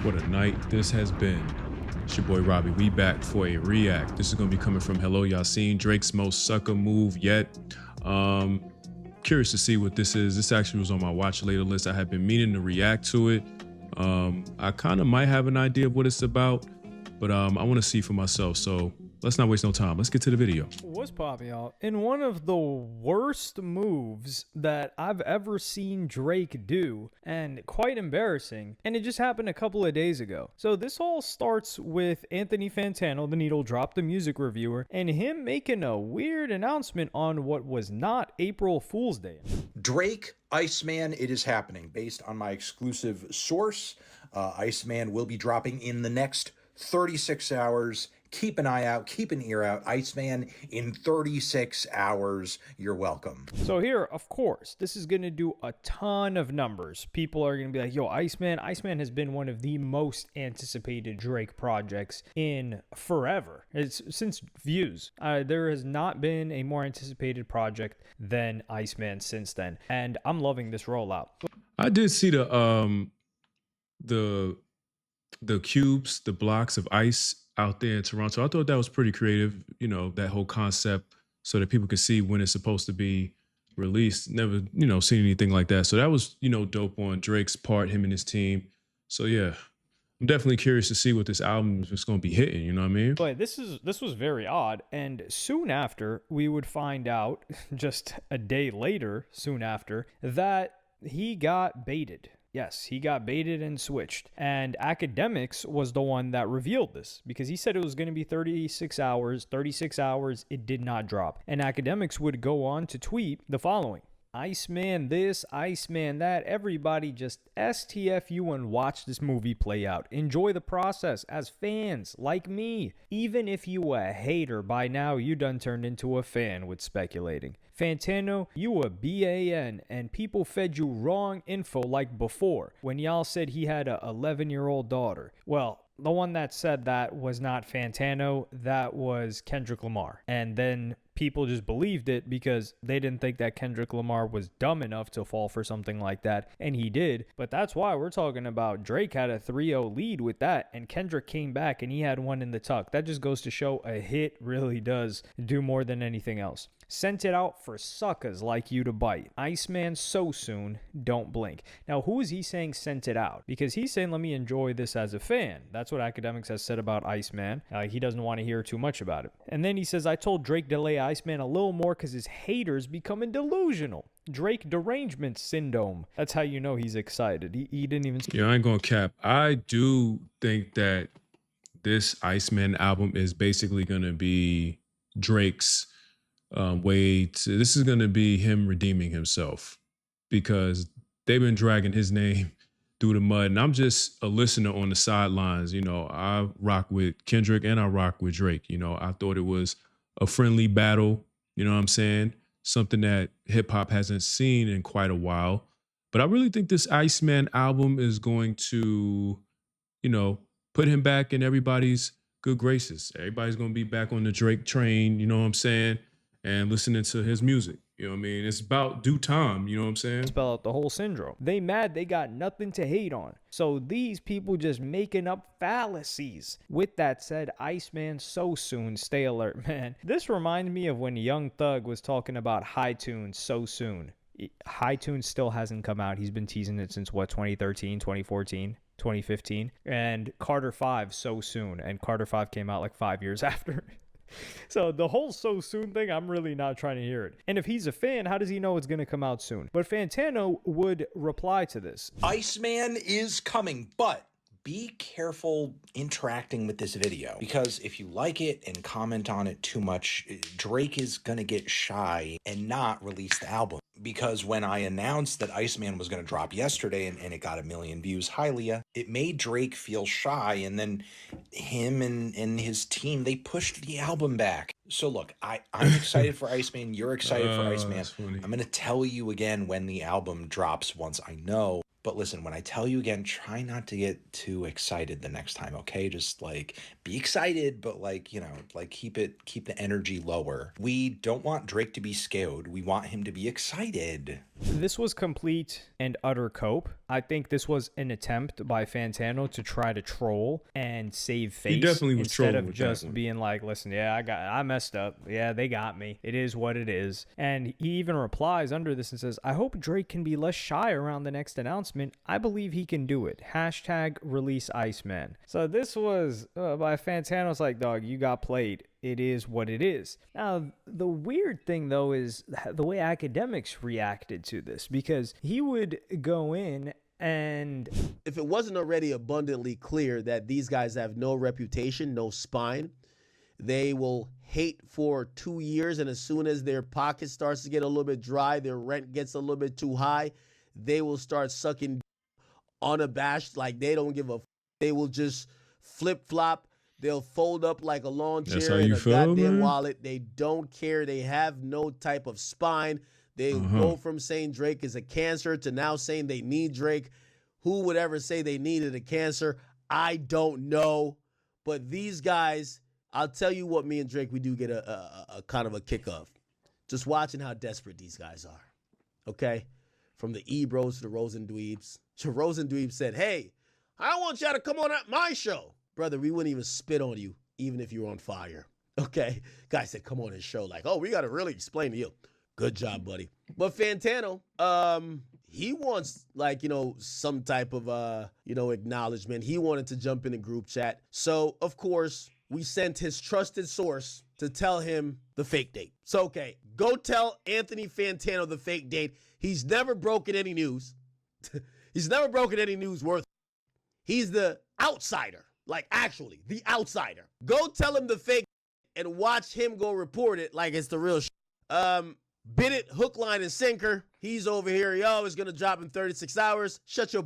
What a night this has been. It's your boy Robbie. We back for a react. This is gonna be coming from Hello Yasin, Drake's most sucker move yet. Curious to see what this is. This actually was on my watch later list. I had been meaning to react to it. I kind of might have an idea of what it's about, but I want to see for myself. So let's not waste no time. Let's get to the video. What's poppin', y'all? In one of the worst moves that I've ever seen Drake do, and quite embarrassing, and it just happened a couple of days ago. So this all starts with Anthony Fantano, the Needle Drop, the music reviewer, and him making a weird announcement on what was not April Fool's Day. Drake, Iceman, it is happening. Based on my exclusive source, Iceman will be dropping in the next 36 hours. Keep an eye out, keep an ear out. Iceman in 36 hours. You're welcome. So here, of course, this is going to do a ton of numbers. People are going to be like, yo, Iceman has been one of the most anticipated Drake projects in forever. It's since Views. There has not been a more anticipated project than Iceman since then. And I'm loving this rollout. I did see the cubes, the blocks of ice out there in Toronto. I thought that was pretty creative, you know, that whole concept so that people could see when it's supposed to be released. Never, seen anything like that. So that was, dope on Drake's part, him and his team. So yeah, I'm definitely curious to see what this album is going to be hitting, you know what I mean? But this was very odd. And soon after, we would find out, just a day later, soon after, that he got baited. Yes, he got baited and switched. And Academics was the one that revealed this because he said it was going to be 36 hours. 36 hours, it did not drop. And Academics would go on to tweet the following. Iceman this, Iceman that. Everybody just STFU and watch this movie play out. Enjoy the process as fans like me. Even if you a hater, by now you done turned into a fan with speculating. Fantano, you a BAN, and people fed you wrong info like before when y'all said he had a 11-year-old daughter. Well, the one that said that was not Fantano, that was Kendrick Lamar. And then people just believed it because they didn't think that Kendrick Lamar was dumb enough to fall for something like that, and he did. But that's why we're talking about Drake had a 3-0 lead with that, and Kendrick came back and he had one in the tuck. That just goes to show a hit really does do more than anything else. Sent it out for suckers like you to bite. Iceman so soon, don't blink. Now, who is he saying sent it out? Because he's saying, let me enjoy this as a fan. That's what Academics has said about Iceman. He doesn't want to hear too much about it. And then he says, I told Drake delay Iceman a little more because his haters becoming delusional. Drake derangement syndrome. That's how you know he's excited. He didn't even... Yeah, I ain't gonna cap. I do think that this Iceman album is basically gonna be Drake's this is going to be him redeeming himself because they've been dragging his name through the mud, and I'm just a listener on the sidelines. I rock with Kendrick and I rock with Drake. I thought it was a friendly battle, you know what I'm saying? Something that hip hop hasn't seen in quite a while. But I really think this Iceman album is going to, put him back in everybody's good graces. Everybody's going to be back on the Drake train, you know what I'm saying? And listening to his music. You know what I mean? It's about due time, you know what I'm saying? Spell out the whole syndrome. They mad they got nothing to hate on. So these people just making up fallacies. With that said, Iceman so soon, stay alert, man. This reminds me of when Young Thug was talking about High Tunes so soon. High Tunes still hasn't come out. He's been teasing it since 2013, 2014, 2015. And Carter 5 so soon. And Carter 5 came out like 5 years after. So the whole so soon thing, I'm really not trying to hear it. And if he's a fan, how does he know it's going to come out soon? But Fantano would reply to this. Iceman is coming, but be careful interacting with this video because if you like it and comment on it too much, Drake is going to get shy and not release the album. Because when I announced that Iceman was going to drop yesterday and it got 1 million views, hi Leah, it made Drake feel shy, and then him and his team, they pushed the album back. So look, I'm excited for Iceman. You're excited for Iceman. I'm going to tell you again when the album drops once I know. But listen, when I tell you again, try not to get too excited the next time, okay? Just be excited, but keep the energy lower. We don't want Drake to be scared. We want him to be excited. This was complete and utter cope. I think this was an attempt by Fantano to try to troll and save face. He definitely was instead trolling of with just that one. being like, listen, yeah, I messed up. Yeah, they got me. It is what it is. And he even replies under this and says, I hope Drake can be less shy around the next announcement. I believe he can do it. # release Iceman. So this was by Fantano's like, dog, you got played. It is what it is. Now, the weird thing, though, is the way academics reacted to this, because he would go in and... If it wasn't already abundantly clear that these guys have no reputation, no spine, they will hate for 2 years, and as soon as their pocket starts to get a little bit dry, their rent gets a little bit too high, they will start sucking unabashed, like they don't give a they will just flip-flop. They'll fold up like a lawn chair in a goddamn wallet. They don't care. They have no type of spine. They go from saying Drake is a cancer to now saying they need Drake. Who would ever say they needed a cancer? I don't know. But these guys, I'll tell you what me and Drake, we do get a kind of a kick of. Just watching how desperate these guys are. Okay? From the Ebros to the Rosen Dweebs. So Rosen Dweeb said, hey, I want y'all to come on at my show. Brother, we wouldn't even spit on you, even if you were on fire. Okay? Guy said, come on his show. Like, oh, we got to really explain to you. Good job, buddy. But Fantano, he wants, like, some type of, acknowledgement. He wanted to jump in the group chat. So, of course, we sent his trusted source to tell him the fake date. So, okay, go tell Anthony Fantano the fake date. He's never broken any news. He's never broken any news worth. He's the outsider. Like, actually, the outsider. Go tell him the fake and watch him go report it like it's the real shit. Bid it, hook, line, and sinker. He's over here. Yo, it's going to drop in 36 hours. Shut your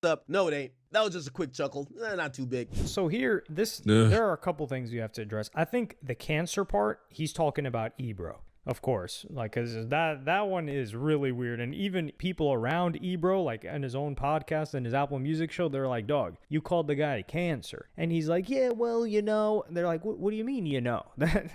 up. No, it ain't. That was just a quick chuckle. Not too big. So here, there are a couple things you have to address. I think the cancer part, he's talking about Ebro. Of course, like, because that one is really weird. And even people around Ebro, like on his own podcast and his Apple Music show, they're like, dog, you called the guy cancer. And he's like, yeah, well, And they're like, what do you mean,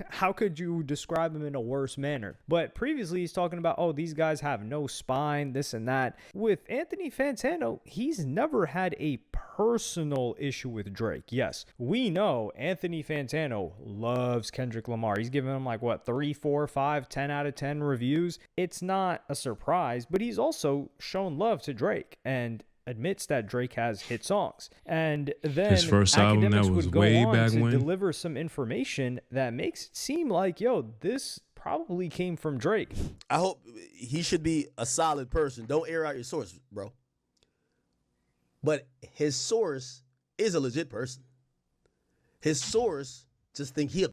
How could you describe him in a worse manner? But previously, he's talking about, oh, these guys have no spine, this and that. With Anthony Fantano, he's never had a personal issue with Drake. Yes, we know Anthony Fantano loves Kendrick Lamar. He's giving him 3, 4, 5, 10 out of 10 reviews. It's not a surprise, but he's also shown love to Drake and admits that Drake has hit songs. And then his first album that was way back when, deliver some information that makes it seem like, this probably came from Drake. I hope he should be a solid person. Don't air out your source, bro. But his source is a legit person. His source just think he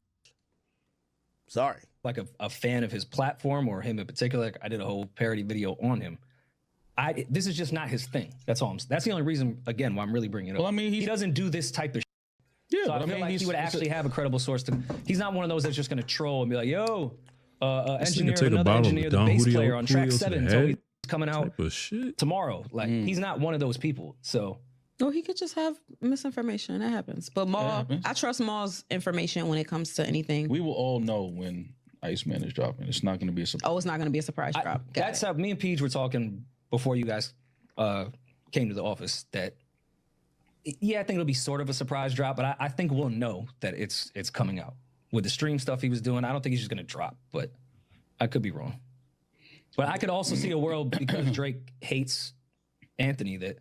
sorry. Like a fan of his platform or him in particular. Like I did a whole parody video on him. This is just not his thing. That's all. That's the only reason, again, why I'm really bringing it up. Well, I mean, he doesn't do this type of shit. Yeah, so I feel like he would actually have a credible source to. He's not one of those that's just going to troll and be like, yo, engineer another engineer, the bass player on track 7 told me it's coming out tomorrow. Like he's not one of those people. So. Well, he could just have misinformation. That happens. But Maul, I trust Maul's information when it comes to anything. We will all know when Iceman is dropping. It's not going to be a surprise. Oh, it's not going to be a surprise drop. That's how me and Peach were talking before you guys came to the office. That I think it'll be sort of a surprise drop, but I think we'll know that it's coming out. With the stream stuff he was doing, I don't think he's just going to drop, but I could be wrong. But I could also see a world, because Drake hates Anthony, that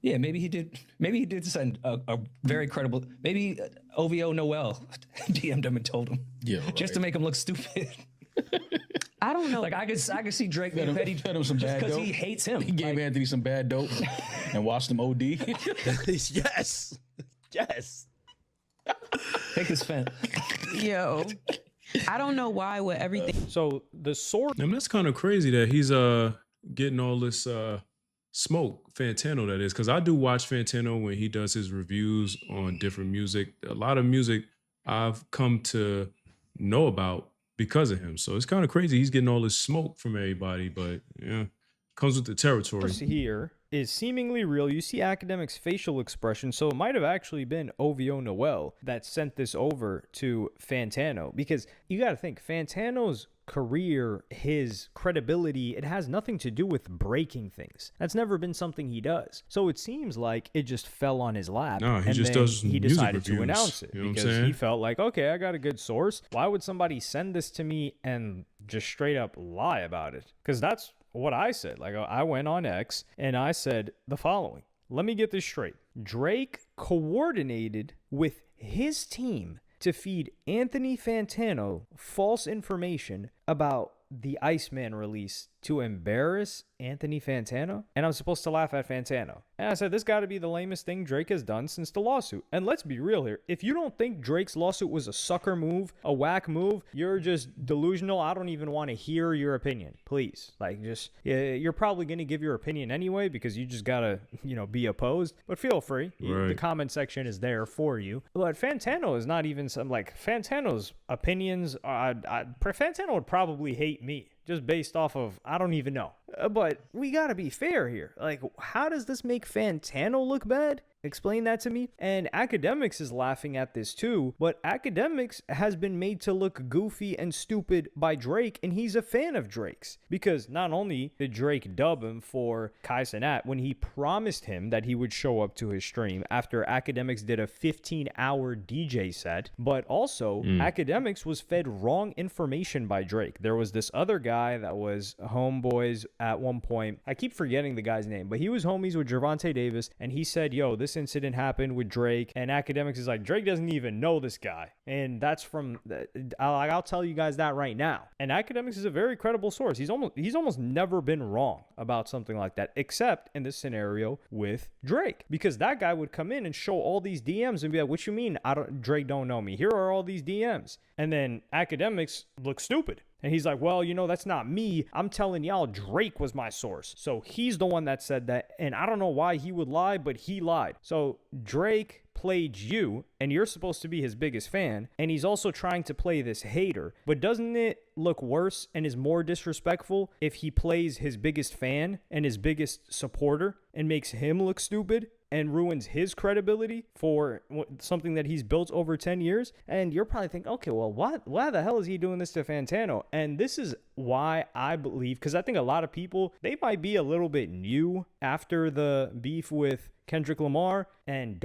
yeah, maybe he did send a very credible. Maybe OVO Noel DM'd him and told him, just to make him look stupid. I don't know. Like I could see Drake being petty him some bad because dope. he hates him. He gave Anthony some bad dope and watched him OD. Yes. Take his fence. Yo, I don't know why with everything. So the source. I mean, that's kind of crazy that he's getting all this smoke, Fantano, that is, because I do watch Fantano when he does his reviews on different music. A lot of music I've come to know about because of him. So it's kind of crazy he's getting all this smoke from everybody, but yeah, comes with the territory. Here is seemingly real. You see Academic's facial expression, so it might have actually been OVO Noel that sent this over to Fantano, because you got to think Fantano's career, his credibility, it has nothing to do with breaking things. That's never been something he does. So it seems like it just fell on his lap. No, he just does he music decided to reviews, announce it, you know what I'm because saying? he felt like, okay, I got a good source. Why would somebody send this to me and just straight up lie about it? Because that's what I said. Like, I went on X and I said the following. Let me get this straight. Drake coordinated with his team to feed Anthony Fantano false information about the Iceman release to embarrass Anthony Fantano, and I'm supposed to laugh at Fantano. And I said, this got to be the lamest thing Drake has done since the lawsuit. And let's be real here. If you don't think Drake's lawsuit was a sucker move, a whack move, you're just delusional. I don't even want to hear your opinion. Please. Like, just, you're probably going to give your opinion anyway, because you just got to, be opposed. But feel free. Right. The comment section is there for you. But Fantano is not even Fantano's opinions. Fantano would probably hate me, just based off of, I don't even know. But we gotta be fair here. Like, how does this make Fantano look bad? Explain that to me. And Academics is laughing at this too, but Academics has been made to look goofy and stupid by Drake, and he's a fan of Drake's. Because not only did Drake dub him for Kai Cenat when he promised him that he would show up to his stream after Academics did a 15-hour DJ set, but also Academics was fed wrong information by Drake. There was this other guy that was homeboys at one point. I keep forgetting the guy's name, but he was homies with Gervonta Davis, and he said, yo, this incident happened with Drake, and Academics is like, Drake doesn't even know this guy. And that's from, I'll tell you guys that right now. And Academics is a very credible source. He's almost never been wrong about something like that, except in this scenario with Drake, because that guy would come in and show all these DMs and be like, what you mean Drake don't know me? Here are all these DMs. And then Academics look stupid. And he's like, well, that's not me. I'm telling y'all, Drake was my source. So he's the one that said that. And I don't know why he would lie, but he lied. So Drake played you, and you're supposed to be his biggest fan. And he's also trying to play this hater. But doesn't it look worse and is more disrespectful if he plays his biggest fan and his biggest supporter and makes him look stupid and ruins his credibility for something that he's built over 10 years? And you're probably thinking, okay, well, why the hell is he doing this to Fantano? And this is why I believe, because I think a lot of people, they might be a little bit new after the beef with Kendrick Lamar and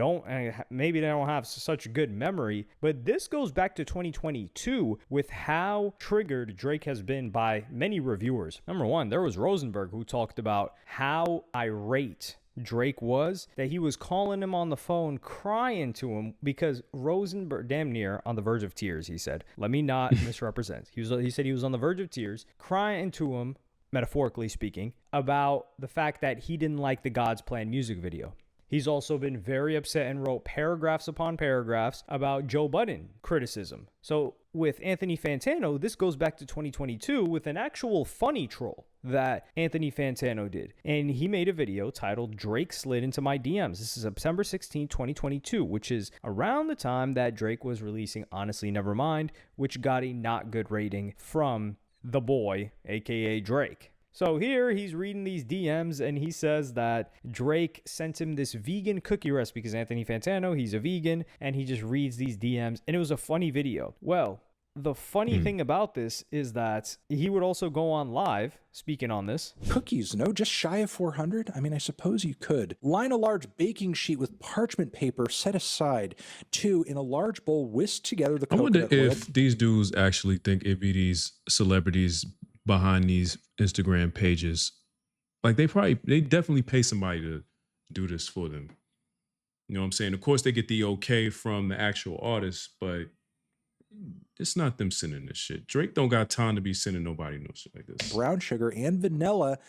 maybe they don't have such good memory, but this goes back to 2022 with how triggered Drake has been by many reviewers. Number one, there was Rosenberg who talked about how irate Drake was, that he was calling him on the phone, crying to him, because Rosenberg, damn near on the verge of tears, he said. Let me not misrepresent. He said he was on the verge of tears, crying to him, metaphorically speaking, about the fact that he didn't like the God's Plan music video. He's also been very upset and wrote paragraphs upon paragraphs about Joe Budden criticism. So with Anthony Fantano, this goes back to 2022 with an actual funny troll that Anthony Fantano did. And he made a video titled Drake Slid Into My DMs. This is September 16, 2022, which is around the time that Drake was releasing Honestly Nevermind, which got a not good rating from the boy, aka Drake. So here he's reading these DMs and he says that Drake sent him this vegan cookie recipe because Anthony Fantano, he's a vegan, and he just reads these DMs, and it was a funny video. Well, the funny thing about this is that he would also go on live speaking on this. Cookies, no, just shy of 400? I mean, I suppose you could. Line a large baking sheet with parchment paper set aside. 2, in a large bowl, whisk together the I coconut wonder oil. if these dudes actually think it be these celebrities behind these Instagram pages. Like, they definitely pay somebody to do this for them. You know what I'm saying? Of course, they get the okay from the actual artist, but it's not them sending this shit. Drake don't got time to be sending nobody no shit like this. Brown sugar and vanilla,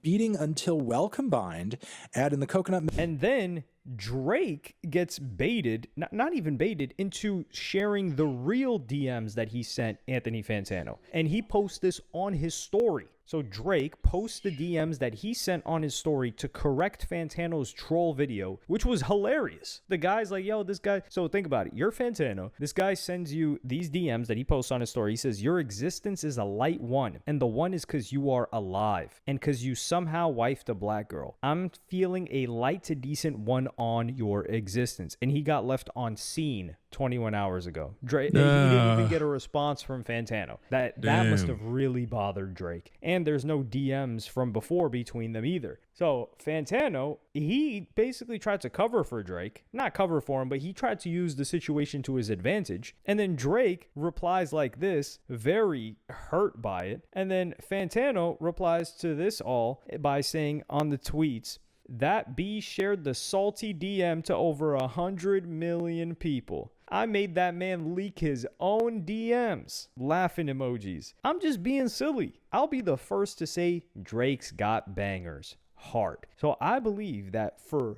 beating until well combined. Add in the coconut. And then Drake gets baited, not even baited, into sharing the real DMs that he sent Anthony Fantano. And he posts this on his story. So Drake posts the DMs that he sent on his story to correct Fantano's troll video, which was hilarious. The guy's like, yo, this guy. So think about it. You're Fantano. This guy sends you these DMs that he posts on his story. He says, your existence is a light one. And the one is because you are alive. And because you somehow wifed a black girl. I'm feeling a light to decent one on your existence. And he got left on scene 21 hours ago. Drake, he didn't even get a response from Fantano. That must have really bothered Drake. And there's no DMs from before between them either. So Fantano, he basically tried to cover for Drake. Not cover for him, but he tried to use the situation to his advantage. And then Drake replies like this, very hurt by it. And then Fantano replies to this all by saying on the tweets, that B shared the salty DM to over 100 million people. I made that man leak his own DMs. Laughing emojis. I'm just being silly. I'll be the first to say Drake's got bangers. Hard. So I believe that for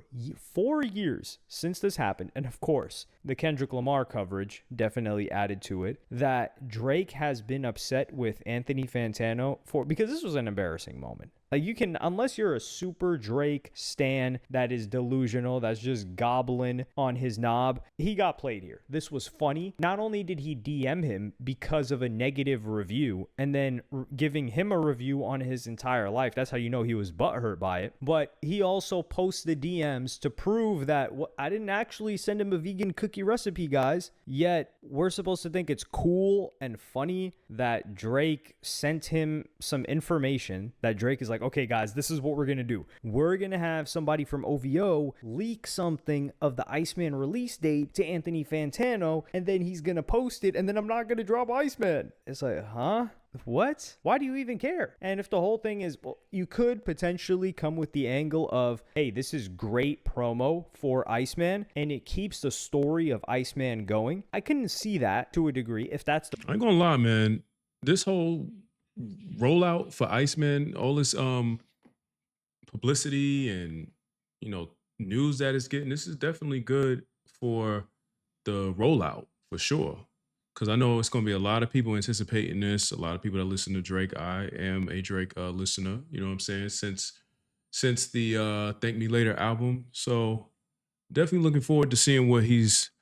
4 years since this happened, and of course, the Kendrick Lamar coverage definitely added to it, that Drake has been upset with Anthony Fantano because this was an embarrassing moment. Like you can, unless you're a super Drake stan that is delusional, that's just gobbling on his knob, he got played here. This was funny. Not only did he DM him because of a negative review and then giving him a review on his entire life, that's how you know he was butthurt by it, but he also posts the DMs to prove that I didn't actually send him a vegan cookie recipe, guys, yet we're supposed to think it's cool and funny that Drake sent him some information that Drake is like, okay, guys, this is what we're going to do. We're going to have somebody from OVO leak something of the Iceman release date to Anthony Fantano, and then he's going to post it, and then I'm not going to drop Iceman. It's like, huh? What? Why do you even care? And if the whole thing is, well, you could potentially come with the angle of, hey, this is great promo for Iceman, and it keeps the story of Iceman going. I can see that to a degree if that's the... I ain't gonna lie, man. This whole rollout for Iceman, all this publicity and news that it's getting, this is definitely good for the rollout for sure. Because I know it's going to be a lot of people anticipating this, a lot of people that listen to Drake. I am a Drake listener, you know what I'm saying, since the Thank Me Later album. So definitely looking forward to seeing what he's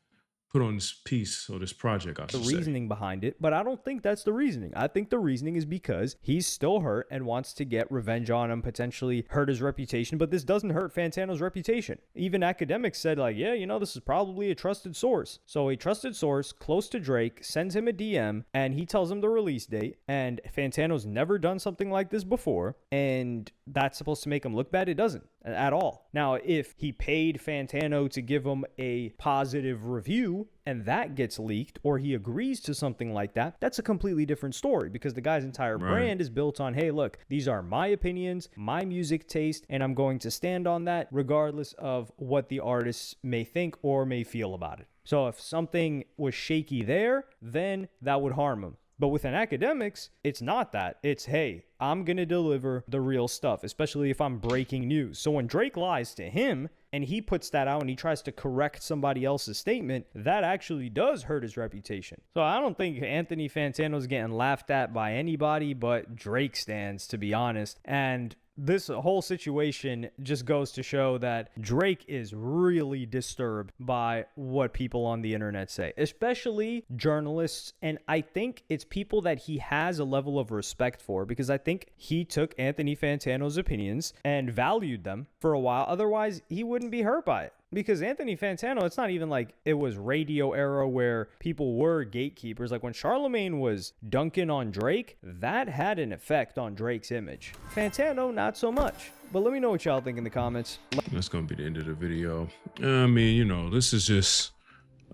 put on this piece or this project, I should say. The reasoning behind it, but I don't think that's the reasoning. I think the reasoning is because he's still hurt and wants to get revenge on him, potentially hurt his reputation, but this doesn't hurt Fantano's reputation. Even academics said like, yeah, this is probably a trusted source. So a trusted source close to Drake sends him a DM and he tells him the release date, and Fantano's never done something like this before, and that's supposed to make him look bad. It doesn't at all. Now, if he paid Fantano to give him a positive review and that gets leaked, or he agrees to something like that, that's a completely different story, because the guy's entire brand is built on, hey, look, these are my opinions, my music taste, and I'm going to stand on that regardless of what the artists may think or may feel about it. So if something was shaky there, then that would harm him. But within academics, it's not that. It's, hey, I'm going to deliver the real stuff, especially if I'm breaking news. So when Drake lies to him and he puts that out and he tries to correct somebody else's statement, that actually does hurt his reputation. So I don't think Anthony Fantano's getting laughed at by anybody but Drake stans, to be honest. And this whole situation just goes to show that Drake is really disturbed by what people on the internet say, especially journalists. And I think it's people that he has a level of respect for, because I think he took Anthony Fantano's opinions and valued them for a while. Otherwise, he wouldn't be hurt by it. Because Anthony Fantano, it's not even like it was radio era where people were gatekeepers. Like when Charlemagne was dunking on Drake, that had an effect on Drake's image. Fantano, not so much. But let me know what y'all think in the comments. That's going to be the end of the video. I mean, this is just,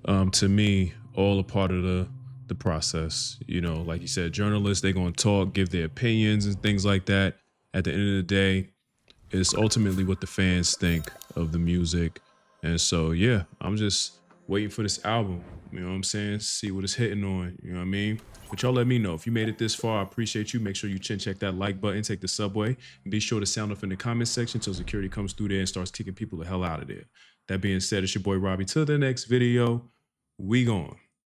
to me, all a part of the process. Like you said, journalists, they're going to talk, give their opinions and things like that. At the end of the day, it's ultimately what the fans think of the music. And so, yeah, I'm just waiting for this album. You know what I'm saying? See what it's hitting on. You know what I mean? But y'all let me know. If you made it this far, I appreciate you. Make sure you check that like button, take the subway, and be sure to sound off in the comment section until security comes through there and starts kicking people the hell out of there. That being said, it's your boy Robbie. Till the next video, we gone.